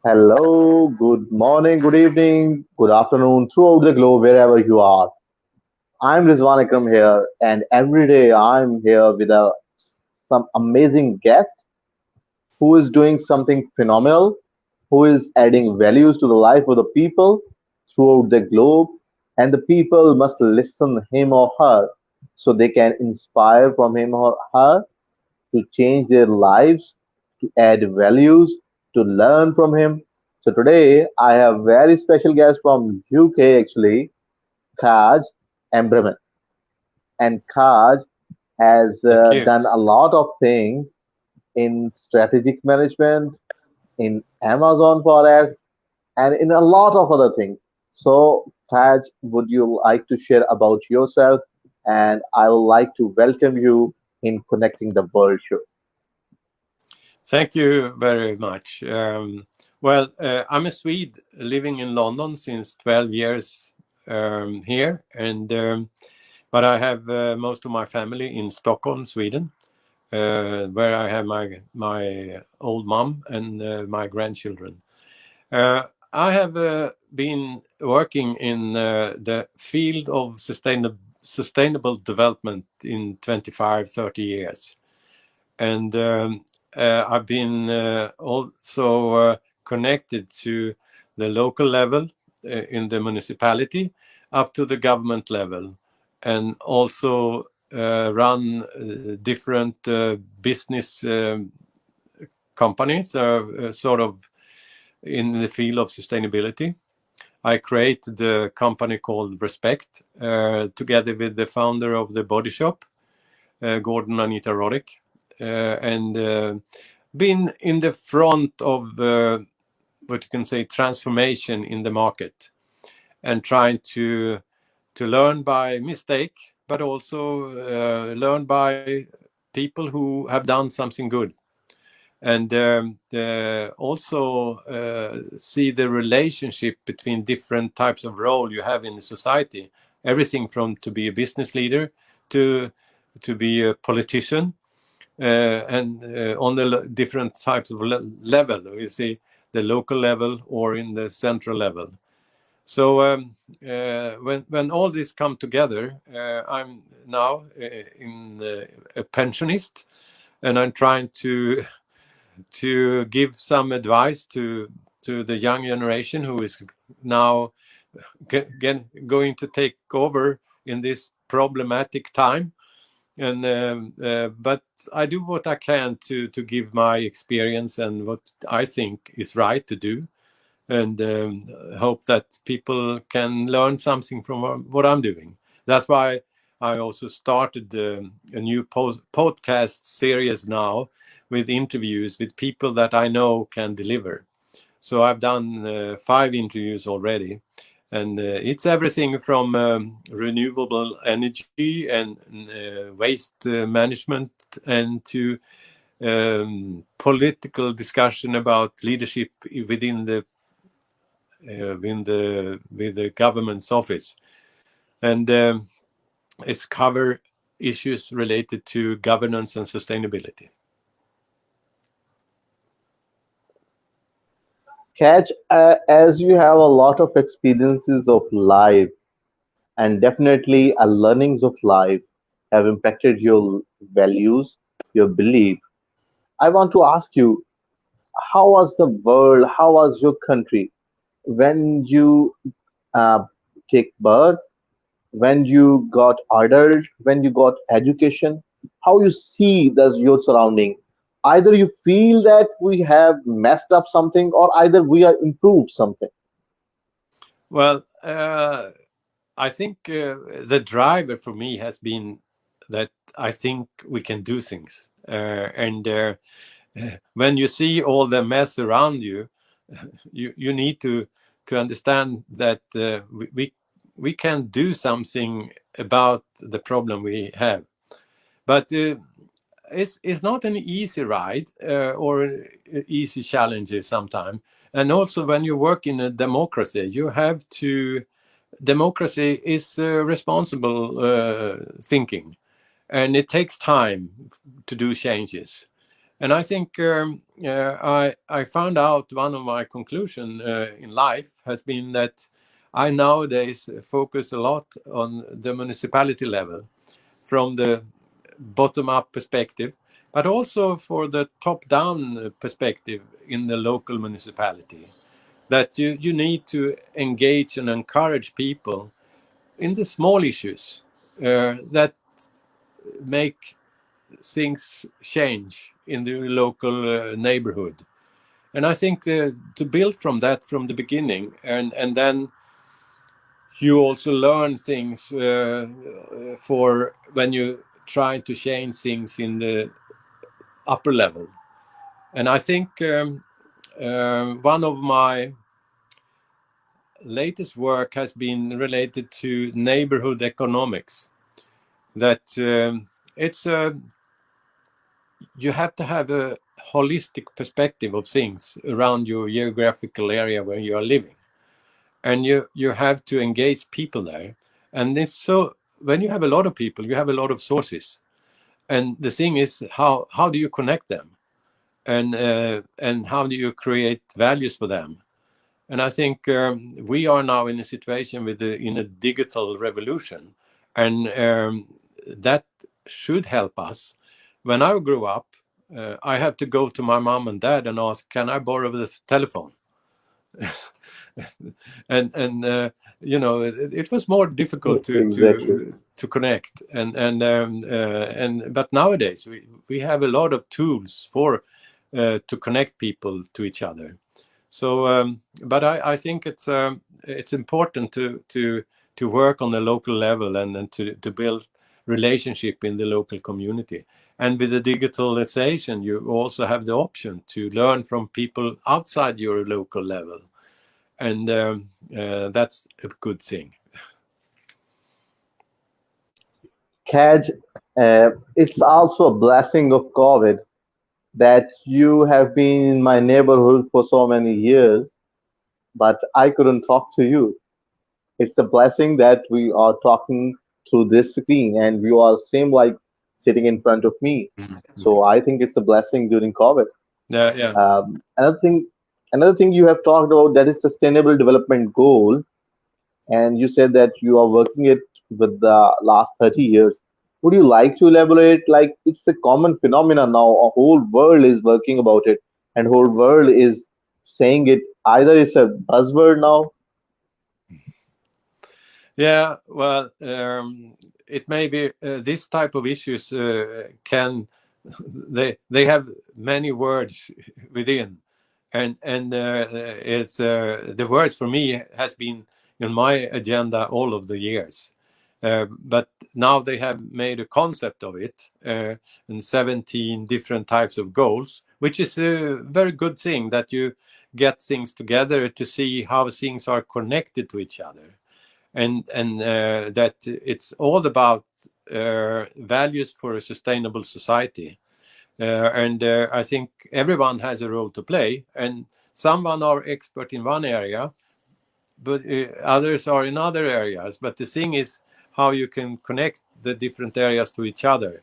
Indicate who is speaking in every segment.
Speaker 1: Hello, good morning, good evening, good afternoon, throughout the globe, wherever you are. I'm Rizwan Akram here, and every day I'm here with some amazing guest who is doing something phenomenal, who is adding values to the life of the people throughout the globe, and the people must listen him or her so they can inspire from him or her to change their lives, to add values, to learn from him. So today I have very special guest from UK actually, Kaj Embren. And Kaj has
Speaker 2: Thank you.
Speaker 1: done a lot of things in strategic management, in Amazon Forest, and in a lot of other things. So Kaj, would you like to share about yourself? And I would like to welcome you in Connecting the World show.
Speaker 2: Thank you very much. I'm a Swede living in London since 12 years here, but I have most of my family in Stockholm, Sweden, where I have my old mom and my grandchildren. I have been working in the field of sustainable development in 25, 30 years. And I've been also connected to the local level in the municipality up to the government level, and also run different business companies sort of in the field of sustainability. I created the company called Respect together with the founder of the Body Shop, Gordon Anita Roddick, and been in the front of what you can say transformation in the market, and trying to learn by mistake, but also learn by people who have done something good, and also see the relationship between different types of role you have in the society. Everything from to be a business leader to be a politician, and on the different types of level, you see the local level or in the central level. So when all this come together, I'm now a pensionist, and I'm trying to give some advice to the young generation who is now going to take over in this problematic time. And but I do what I can to give my experience and what I think is right to do, and hope that people can learn something from what I'm doing. That's why I also started a new podcast series now, with interviews with people that I know can deliver. So I've done 5 interviews already, and it's everything from renewable energy and waste management, and to political discussion about leadership within the government's office, and it's cover issues related to governance and sustainability.
Speaker 1: Catch, as you have a lot of experiences of life and definitely a learnings of life have impacted your values, your belief. I want to ask you, how was the world, how was your country when you uh, take birth, when you got adult, when you got education, how you see does your surrounding? Either you feel that we have messed up something or either we are improved something.
Speaker 2: Well, I think the driver for me has been that I think we can do things, and when you see all the mess around you, you need to understand that we can do something about the problem we have. But it's not an easy ride, or easy challenges sometimes. And also, when you work in a democracy, you have to democracy is responsible thinking, and it takes time to do changes. And I think I found out one of my conclusion in life has been that I nowadays focus a lot on the municipality level from the bottom up perspective, but also for the top down perspective in the local municipality. That you need to engage and encourage people in the small issues that make things change in the local neighborhood. And I think to build from that from the beginning, and then you also learn things for when you try to change things in the upper level. And I think one of my latest work has been related to neighborhood economics. That it's you have to have a holistic perspective of things around your geographical area where you are living, and you have to engage people there. And it's so when you have a lot of people, you have a lot of sources, and the thing is how do you connect them, and how do you create values for them. And I think we are now in a situation in a digital revolution, and that should help us. When I grew up, I had to go to my mom and dad and ask, "Can I borrow the telephone?" and it was more difficult
Speaker 1: Exactly.
Speaker 2: to connect. And but nowadays we have a lot of tools for to connect people to each other. So, but I think it's important to work on the local level, and to build relationship in the local community. And with the digitalization, you also have the option to learn from people outside your local level, and that's a good thing.
Speaker 1: Kaj, it's also a blessing of COVID that you have been in my neighborhood for so many years, but I couldn't talk to you. It's a blessing that we are talking through this screen and you are same like sitting in front of me.
Speaker 2: Mhm.
Speaker 1: So I think it's a blessing during COVID.
Speaker 2: Yeah, yeah.
Speaker 1: Another thing, another thing you have talked about that is sustainable development goal, and you said that you are working it with the last 30 years. Would you like to elaborate? Like it's a common phenomenon now. A whole world is working about it, and whole world is saying it. Either it's a buzzword now.
Speaker 2: Yeah, well, it may be this type of issues can they have many words within, and it's the words for me has been in my agenda all of the years. But now they have made a concept of it, and 17 different types of goals, which is a very good thing that you get things together to see how things are connected to each other, and that it's all about values for a sustainable society. And I think everyone has a role to play, and someone are expert in one area, but others are in other areas. But the thing is how you can connect the different areas to each other,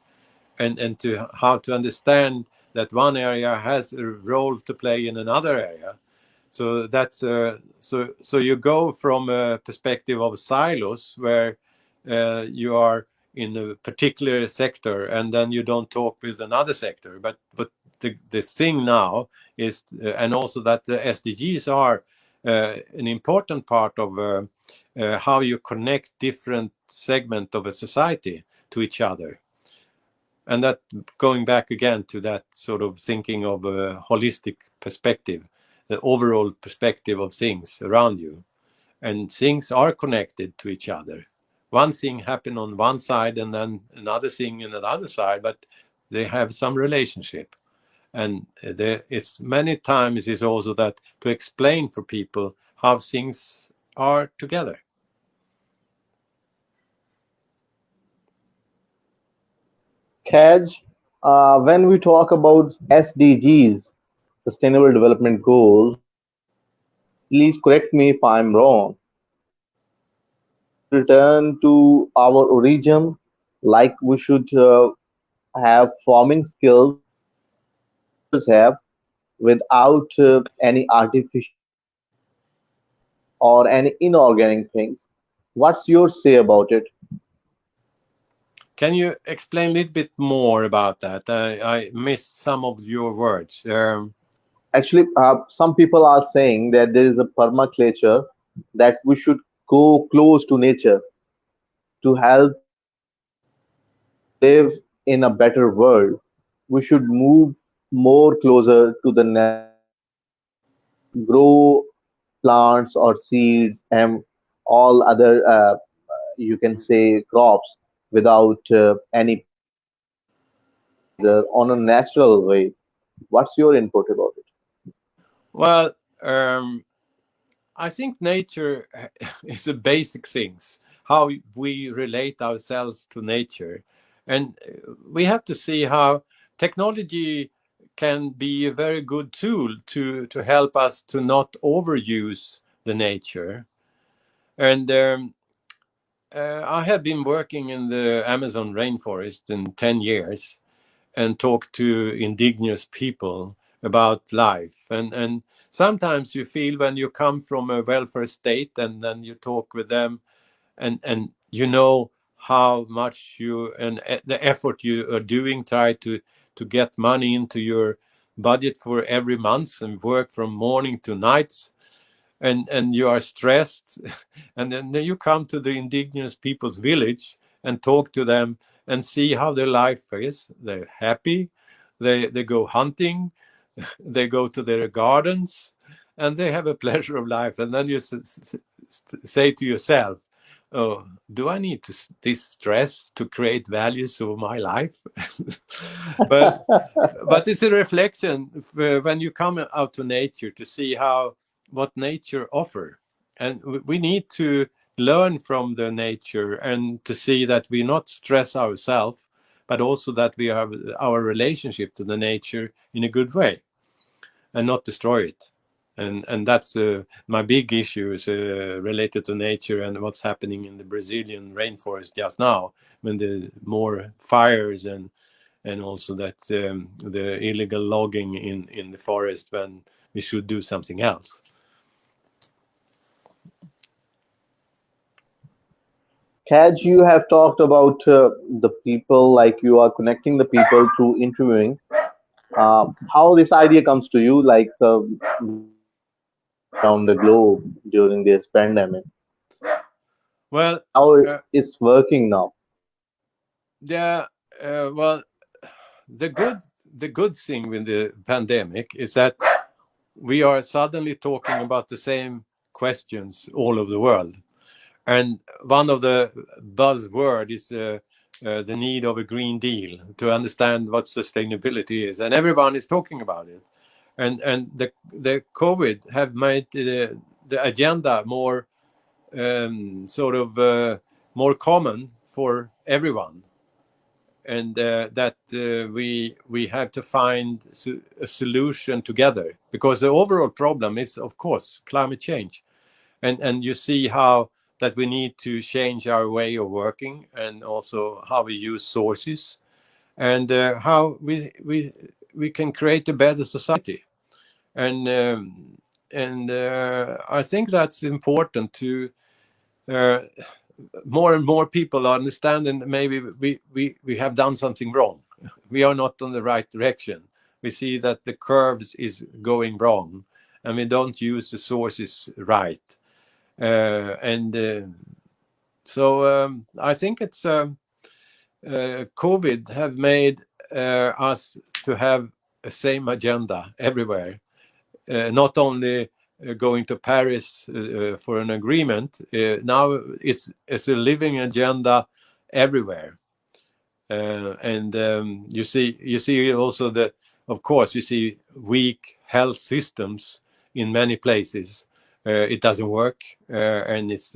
Speaker 2: and to how to understand that one area has a role to play in another area. So that's so you go from a perspective of silos where you are in a particular sector, and then you don't talk with another sector. But the thing now is, and also that the SDGs are an important part of how you connect different segments of a society to each other. And that, going back again to that sort of thinking of a holistic perspective, the overall perspective of things around you, and things are connected to each other. One thing happen on one side and then another thing on another side, but they have some relationship. And it's many times is also that to explain for people how things are together.
Speaker 1: Kaj, when we talk about SDGs, Sustainable Development Goals, please correct me if I'm wrong. We should return to our origin, like we should have farming skills have without any artificial or any inorganic things. What's your say about it?
Speaker 2: Can you explain a little bit more about that? I missed some of your words.
Speaker 1: Actually, some people are saying that there is a permaculture, that we should go close to nature to help live in a better world. We should move more closer to the natural world, grow plants or seeds and all other you can say crops without any pesticides or fertilizer on a natural way. What's your input about it?
Speaker 2: Well, I think nature is a basic things, how we relate ourselves to nature. And we have to see how technology can be a very good tool to help us to not overuse the nature. And I have been working in the Amazon rainforest in 10 years and talk to indigenous people about life. And sometimes you feel when you come from a welfare state and then you talk with them and you know how much you and the effort you are doing, try to get money into your budget for every month and work from morning to nights, and you are stressed and then you come to the indigenous people's village and talk to them and see how their life is. They're happy, they go hunting, they go to their gardens, and they have a pleasure of life. And then you say to yourself, oh, do I need to this stress to create values of my life? but but it's a reflection when you come out to nature to see how what nature offer, and we need to learn from the nature and to see that we not stress ourselves, but also that we have our relationship to the nature in a good way and not destroy it. And that's my big issue is related to nature and what's happening in the Brazilian rainforest just now, when the more fires and also that the illegal logging in the forest, when we should do something else.
Speaker 1: Kaj, you have talked about the people, like you are connecting the people through interviewing. How this idea comes to you, like visiting people around the globe during this pandemic,
Speaker 2: Well,
Speaker 1: and how
Speaker 2: uh,
Speaker 1: it's working now?
Speaker 2: yeah, well, the good the good thing with the pandemic is that we are suddenly talking about the same questions all over the world. And one of the buzzword is the need of a Green Deal to understand what sustainability is, and everyone is talking about it. And the COVID have made the agenda more sort of more common for everyone, and that we have to find a solution together, because the overall problem is, of course, climate change. And you see how that we need to change our way of working, and also how we use sources, and how we can create a better society. And I think that's important to uh, more and more people understand, and maybe we have done something wrong. We are not on the right direction. We see that the curves is going wrong, and we don't use the sources right. And so I think it's COVID have made us to have a same agenda everywhere. Not only going to Paris for an agreement. Now it's a living agenda everywhere. And you see also that, of course, you see weak health systems in many places. It doesn't work, and it's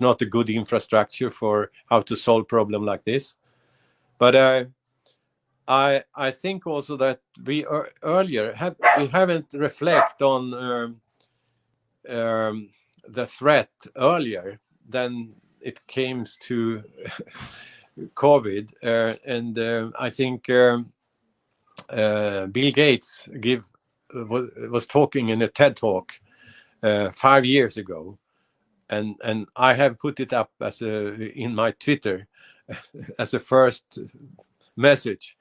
Speaker 2: not a good infrastructure for how to solve problem like this. But I think also that we haven't reflect on the threat earlier than it came to COVID, and I think Bill Gates was talking in a TED talk 5 years ago, and I have put it up as in my Twitter as a first message,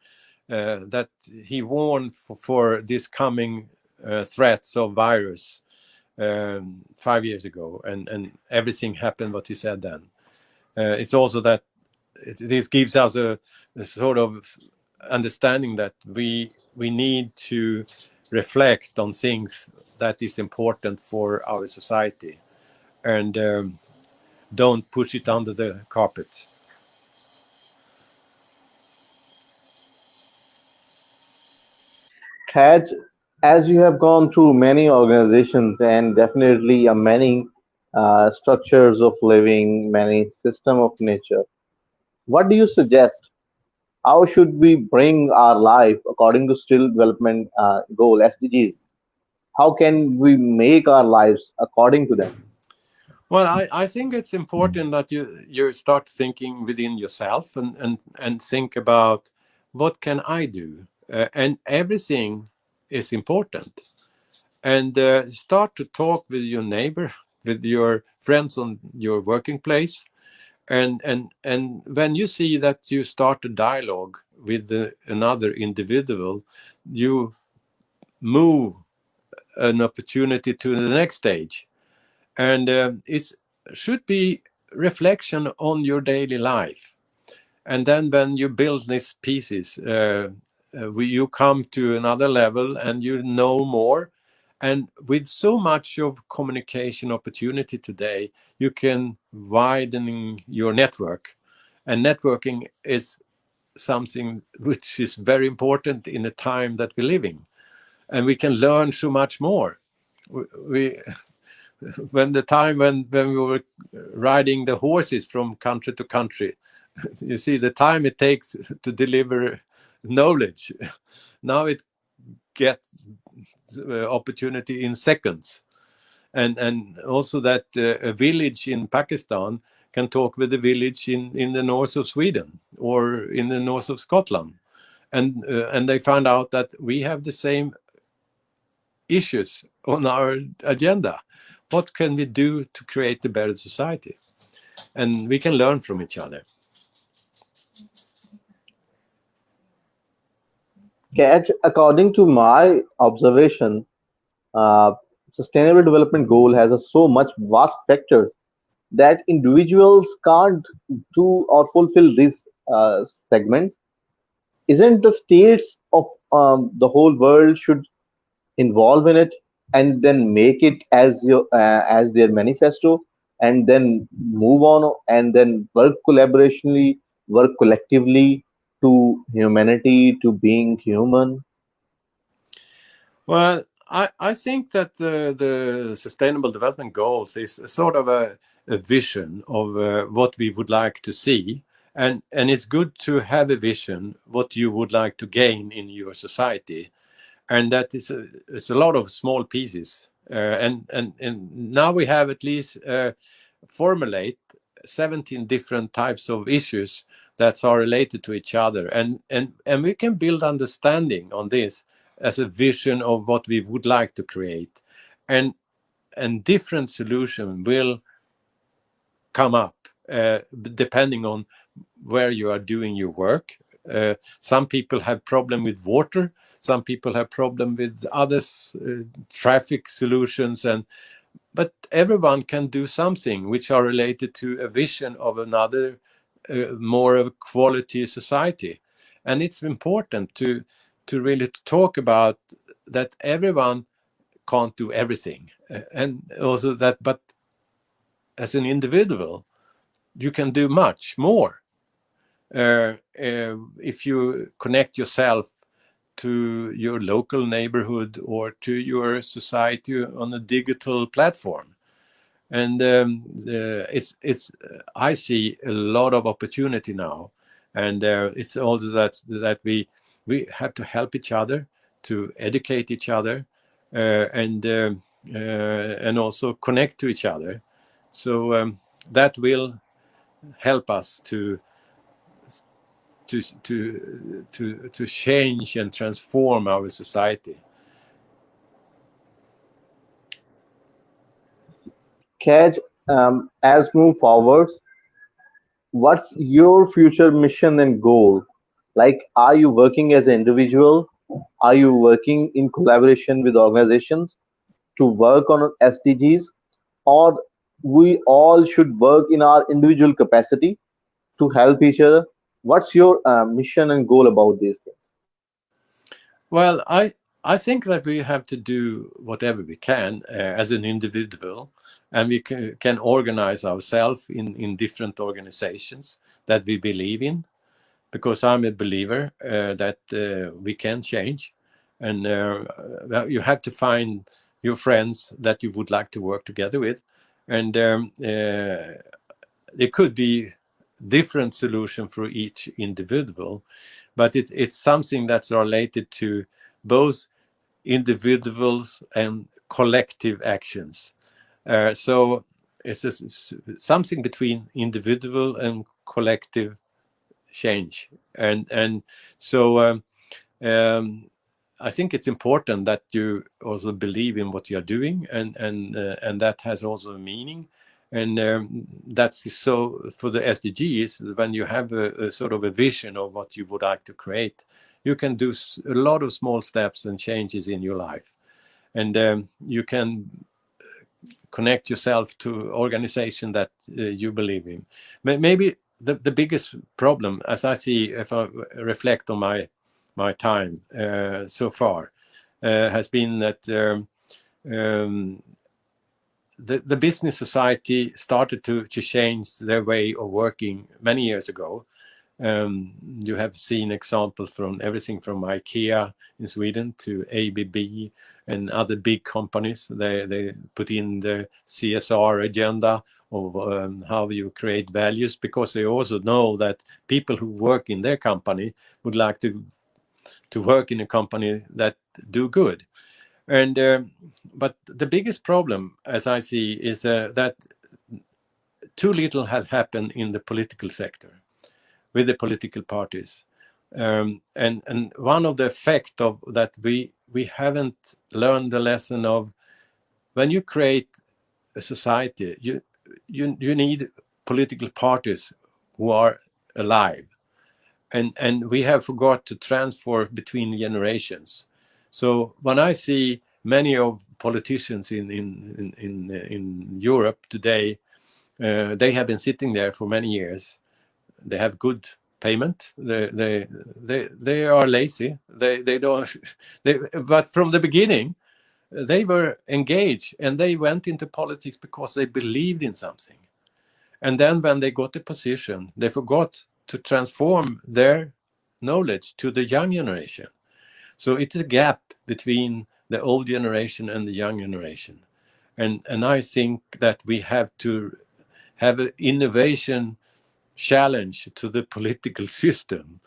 Speaker 2: that he warned for this coming threats of virus 5 years ago, and everything happened what he said then. It's also that this gives us a sort of understanding that we need to reflect on things that is important for our society, and don't push it under the carpet.
Speaker 1: Kaj, as you have gone through many organizations and definitely many structures of living, many system of nature, what do you suggest? How should we bring our life according to Still Development Goal (SDGs)? How can we make our lives according to them?
Speaker 2: Well, I think it's important that you start thinking within yourself, and think about what can I do, and everything is important. And start to talk with your neighbor, with your friends on your working place, and when you see that you start a dialogue with another individual, you move an opportunity to the next stage, and it should be reflection on your daily life. And then when you build these pieces, you come to another level and you know more. And with so much of communication opportunity today, you can widen your network. And networking is something which is very important in the time that we're living. And we can learn so much more. We when the time when we were riding the horses from country to country, you see the time it takes to deliver knowledge. Now it gets opportunity in seconds, and also that a village in Pakistan can talk with a village in the north of Sweden or in the north of Scotland, and they find out that we have the same issues on our agenda. What can we do to create a better society? And we can learn from each other.
Speaker 1: Catch, according to my observation, uh, sustainable development goal has so much vast factors that individuals can't do or fulfill these segments. Isn't the states of the whole world should involve in it and then make it as their manifesto, and then move on and then work collaborationally, work collectively to humanity, to being human?
Speaker 2: Well, I think that the Sustainable Development Goals is sort of a vision of what we would like to see. And it's good to have a vision what you would like to gain in your society. And that is it's a lot of small pieces. And now we have at least formulate 17 different types of issues that are related to each other, and we can build understanding on this as a vision of what we would like to create, and different solution will come up depending on where you are doing your work. Some people have problem with water, some people have problem with others, traffic solutions, and but everyone can do something which are related to a vision of another more of a quality society. And it's important to really talk about that everyone can't do everything, and also that, but as an individual you can do much more if you connect yourself to your local neighborhood or to your society on a digital platform. And it's I see a lot of opportunity now, and it's also that we have to help each other, to educate each other, and also connect to each other. So that will help us to to change and transform our society.
Speaker 1: Kaj, as move forward, what's your future mission and goal? Like, are you working as an individual? Are you working in collaboration with organizations to work on SDGs? Or we all should work in our individual capacity to help each other? What's your mission and goal about these things?
Speaker 2: Well, I think that we have to do whatever we can as an individual, and we can organize ourselves in different organizations that we believe in, because I'm a believer that we can change, and well, you have to find your friends that you would like to work together with, and there could be different solution for each individual, but it's something that's related to both individuals and collective actions. So it's something between individual and collective change, and so um, I think it's important that you also believe in what you're doing, and that has also a meaning. And that's so for the SDGs. When you have a sort of a vision of what you would like to create, you can do a lot of small steps and changes in your life, and you can connect yourself to organization that you believe in. Maybe the biggest problem, as I see, if I reflect on my time so far, has been that um, the business society started to change their way of working many years ago. You have seen examples from everything from IKEA in Sweden to ABB and other big companies. They put in the CSR agenda of how you create values, because they also know that people who work in their company would like to work in a company that do good. And but the biggest problem, as I see, is that too little has happened in the political sector with the political parties. And one of the effect of that, we haven't learned the lesson of, when you create a society, you need political parties who are alive, and we have forgot to transfer between generations. So when I see many of politicians in Europe today, they have been sitting there for many years. They have good payment. They are lazy. They don't. But from the beginning, they were engaged, and they went into politics because they believed in something. And then when they got the position, they forgot to transform their knowledge to the young generation. So it's a gap between the old generation and the young generation. And I think that we have to have an innovation challenge to the political system,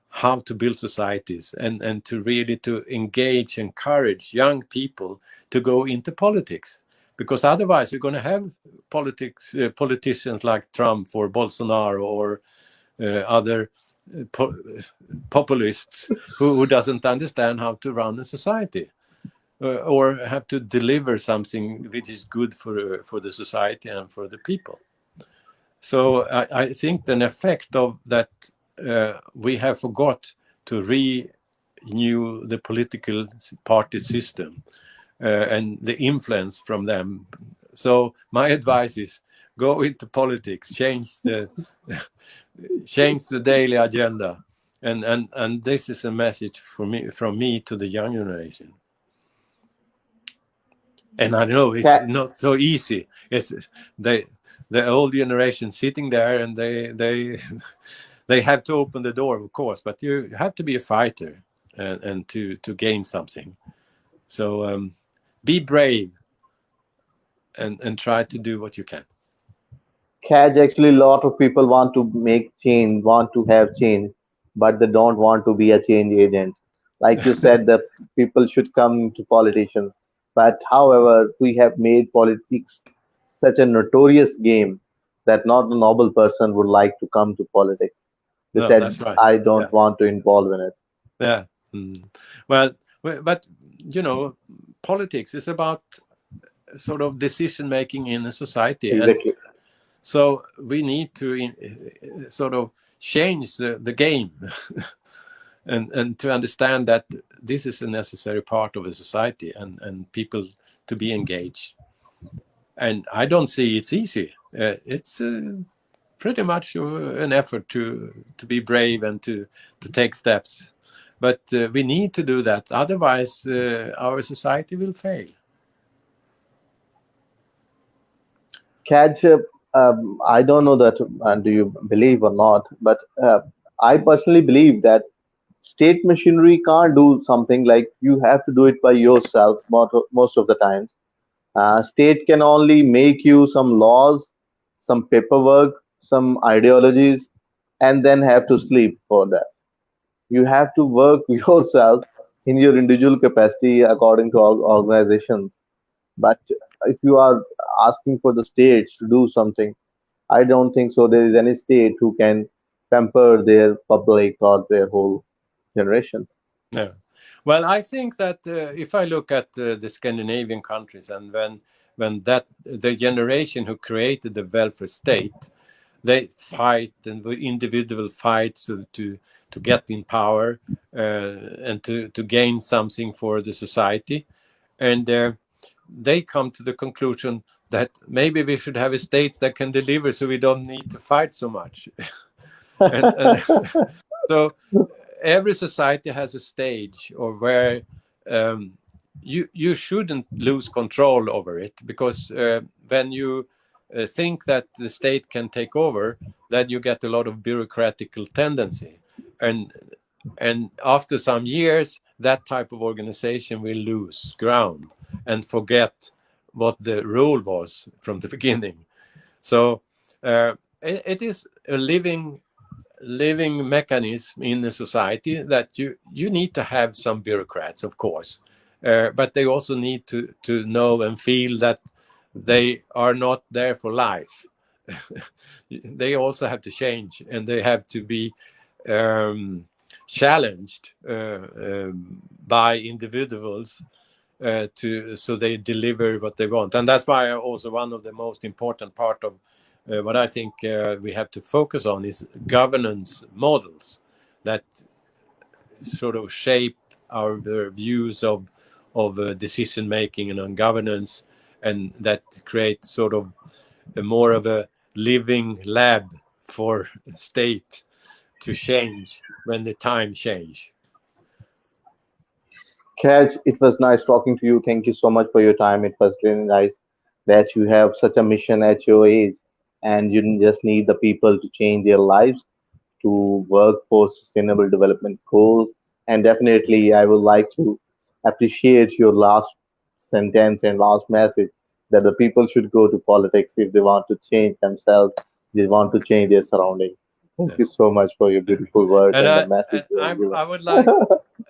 Speaker 2: how to build societies, and to really to engage, encourage young people to go into politics, because otherwise we're going to have politicians like Trump or Bolsonaro or other populists who doesn't understand how to run a society, or have to deliver something which is good for the society and for the people. So I think the effect of that, we have forgot to renew the political party system and the influence from them. So my advice is, go into politics, change the daily agenda, and this is a message from me to the young generation. And I know it's
Speaker 1: Ca-
Speaker 2: not so easy. It's they the old generation sitting there, and they they have to open the door, of course, but you have to be a fighter, and to gain something. So be brave, and try to do what you can.
Speaker 1: Catch, actually, a lot of people want to make change, want to have change, but they don't want to be a change agent. Like you said, that people should come to politicians. But however, we have made politics such a notorious game that not a noble person would like to come to politics. They
Speaker 2: No,
Speaker 1: said,
Speaker 2: that's right.
Speaker 1: I
Speaker 2: Yeah,
Speaker 1: don't want to involve in it.
Speaker 2: yeah. Mm. Well, but politics is about sort of decision making in a society, and
Speaker 1: Exactly.
Speaker 2: so we need to sort of change the game and to understand that this is a necessary part of a society, and people to be engaged. And I don't see it's easy. It's pretty much an effort to be brave and to take steps. But we need to do that. Otherwise, our society will fail.
Speaker 1: Catch up. I don't know that, do you believe or not, but I personally believe that state machinery can't do something like you have to do it by yourself most of the times. State can only make you some laws, some paperwork, some ideologies, and then have to sleep for that. You have to work yourself in your individual capacity according to organizations. But if you are asking for the states to do something, I don't think so. There is any state who can pamper their public or their whole generation.
Speaker 2: Yeah. Well, I think that if I look at the Scandinavian countries, and when that the generation who created the welfare state, they fight and the individual fights to get in power and to gain something for the society, and they come to the conclusion that maybe we should have a state that can deliver, so we don't need to fight so much. And so every society has a stage or where um, you shouldn't lose control over it, because when you think that the state can take over, then you get a lot of bureaucratical tendency, and and after some years that type of organization will lose ground and forget what the rule was from the beginning. So it is a living mechanism in the society that you need to have some bureaucrats, of course, but they also need to know and feel that they are not there for life. They also have to change, and they have to be um, challenged by individuals to so they deliver what they want. And that's why also one of the most important part of what I think we have to focus on is governance models that sort of shape our views of decision making and on governance, and that create sort of a more of a living lab for state to change when the time change.
Speaker 1: Kaj, it was nice talking to you. Thank you so much for your time. It was really nice that you have such a mission at your age and you just need the people to change their lives to work for sustainable development goals. And definitely, I would like to appreciate your last sentence and last message that the people should go to politics if they want to change themselves, they want to change their surroundings. Thank
Speaker 2: Yeah.
Speaker 1: you so much for your beautiful words
Speaker 2: And
Speaker 1: and the
Speaker 2: I
Speaker 1: message
Speaker 2: and
Speaker 1: you have given.
Speaker 2: I would like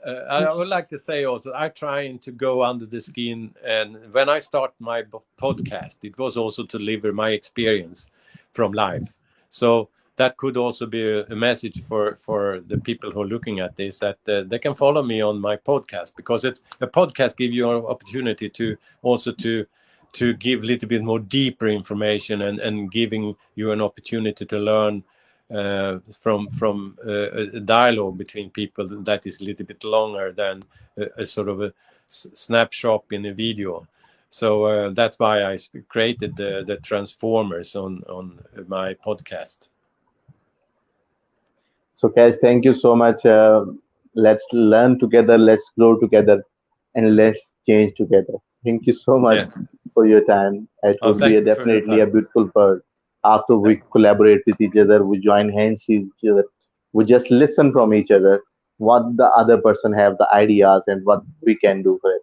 Speaker 2: I would like to say also, I trying to go under the skin. And when I start my podcast, it was also to deliver my experience from life. So that could also be a message for the people who are looking at this, that they can follow me on my podcast, because it's a podcast give you an opportunity to also to give a little bit more deeper information, and giving you an opportunity to learn from a dialogue between people that is a little bit longer than a sort of a snapshot in a video. So that's why I created the Transformers on my podcast.
Speaker 1: So, guys, thank you so much. Let's learn together, let's grow together, and let's change together. Thank you so much
Speaker 2: Yeah.
Speaker 1: for your time. It
Speaker 2: Oh,
Speaker 1: would be
Speaker 2: thank you for your
Speaker 1: definitely a
Speaker 2: time.
Speaker 1: beautiful part. After
Speaker 2: Yeah.
Speaker 1: we collaborate with each other, we join hands with each other, we just listen from each other what the other person have the ideas and what we can do for it.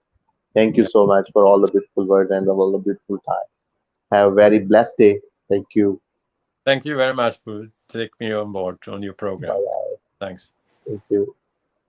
Speaker 1: Thank you
Speaker 2: Yeah.
Speaker 1: so much for all the beautiful words and all the beautiful time. Have a very blessed day. Thank you.
Speaker 2: Thank you very much for taking me on board on your program.
Speaker 1: Bye.
Speaker 2: Thanks.
Speaker 1: Thank you.